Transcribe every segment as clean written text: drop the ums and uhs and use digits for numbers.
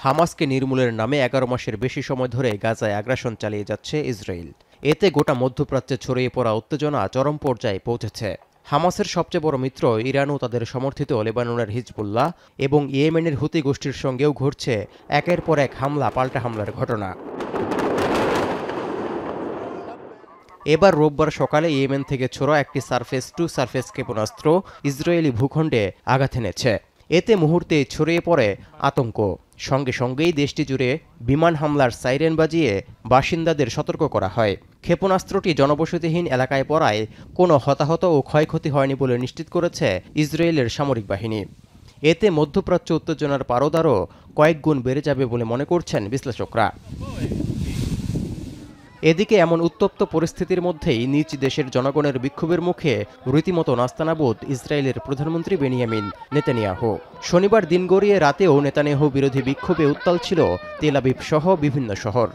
হামাসকে নির্মূলের নামে ১১ মাসের বেশি সময় ধরে গাজায় আগ্রাসন চালিয়ে যাচ্ছে ইসরায়েল। এতে গোটা মধ্যপ্রাচ্যে ছড়িয়ে পড়া উত্তেজনা চরম পর্যায়ে পৌঁছেছে। হামাসের সবচেয়ে বড় মিত্র ইরান ও তাদের সমর্থিত লেবাননের হিজবুল্লাহ এবং ইয়েমেনের হুতি গোষ্ঠীর সঙ্গেও ঘটছে একের পর এক হামলা পাল্টা হামলার ঘটনা। এবার রোববার সকালে ইয়েমেন থেকে ছোড়া একটি সারফেস টু সারফেস ক্ষেপণাস্ত্র ইসরায়েলি ভূখণ্ডে আঘাত এনেছে। এতে মুহূর্তে ছড়িয়ে পড়ে আতঙ্ক। সঙ্গে সঙ্গেই দেশটি জুড়ে বিমান হামলার সাইরেন বাজিয়ে বাসিন্দাদের সতর্ক করা হয়। ক্ষেপণাস্ত্রটি জনবসতিহীন এলাকায় পড়ায় কোনো হতাহত ও ক্ষয়ক্ষতি হয়নি বলে নিশ্চিত করেছে ইসরায়েলের সামরিক বাহিনী। এতে মধ্যপ্রাচ্য উত্তেজনার পারদ আরও কয়েক গুণ বেড়ে যাবে বলে মনে করছেন বিশ্লেষকরা। এদিকে এমন উত্তপ্ত পরিস্থিতির মধ্যেই নিজ দেশের জনগণের বিক্ষোভের মুখে রীতিমতো নাস্তানাবুদ ইসরায়েলের প্রধানমন্ত্রী বেনিয়ামিন নেতানিয়াহু। শনিবার দিন গড়িয়ে রাতেও নেতানিয়াহু বিরোধী বিক্ষোভে উত্তাল ছিল তেল আবিব সহ বিভিন্ন শহর।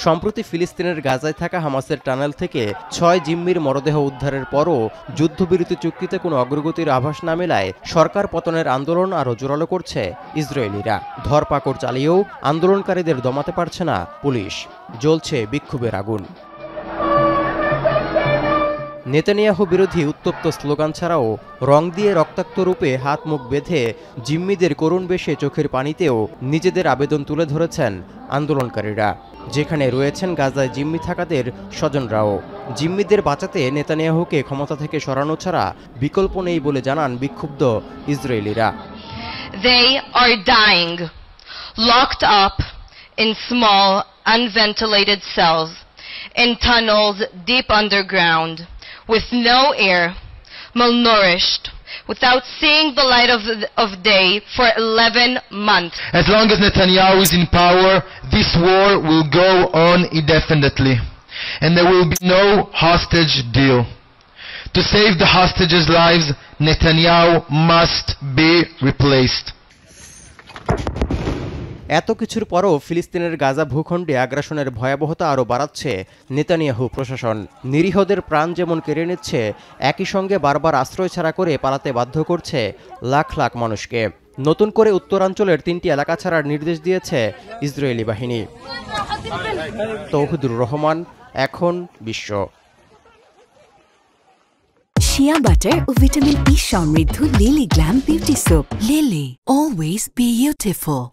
সম্প্রতি ফিলিস্তিনের গাজায় থাকা হামাসের টানেল থেকে ৬ জিম্মির মরদেহ উদ্ধারের পরও যুদ্ধবিরতি চুক্তিতে কোনো অগ্রগতির আভাস না মেলায় সরকার পতনের আন্দোলন আরও জোরালো করছে ইসরায়েলিরা। ধরপাকড় চালিয়েও আন্দোলনকারীদের দমাতে পারছে না পুলিশ। জ্বলছে বিক্ষোভের আগুন। নেতানিয়াহু বিরোধী উত্তপ্ত স্লোগান ছাড়াও রং দিয়ে রক্তাক্ত রূপে হাত মুখ বেঁধে জিম্মিদের করুণ বেশে চোখের পানিতেও নিজেদের আবেদন তুলে ধরেছেন আন্দোলনকারীরা। যেখানে রয়েছেন গাজায় জিম্মি থাকাদের স্বজনরাও। জিম্মিদের বাঁচাতে নেতানিয়াহুকে ক্ষমতা থেকে সরানো ছাড়া বিকল্প নেই বলে জানান বিক্ষুব্ধ ইসরায়েলিরা। They are dying, locked up in small, unventilated cells, in tunnels deep underground, with no air, malnourished, without seeing the light of day for 11 months. As long as Netanyahu is in power, this war will go on indefinitely, and there will be no hostage deal. To save the hostages' lives, Netanyahu must be replaced. এত কিছুর পরও ফিলিস্তিনের গাজা ভূখণ্ডে আগ্রাসনের ভয়াবহতা আরও বাড়াচ্ছে Netanyahu প্রশাসন। নিরীহদের প্রাণ যেমন কেড়ে নিচ্ছে, একই সঙ্গে বারবার আশ্রয় ছাড়া করে পালাতে বাধ্য করছে লাখ লাখ মানুষকে। নতুন করে উত্তরাঞ্চলের 3টি এলাকা ছাড়ার নির্দেশ দিয়েছে ইসরায়েলি বাহিনী। তৌহিদুর রহমান, এখন বিশ্ব। শিয়া বাটার ও ভিটামিন ই সমৃদ্ধ lily glam beauty soap. Lily, always beautiful.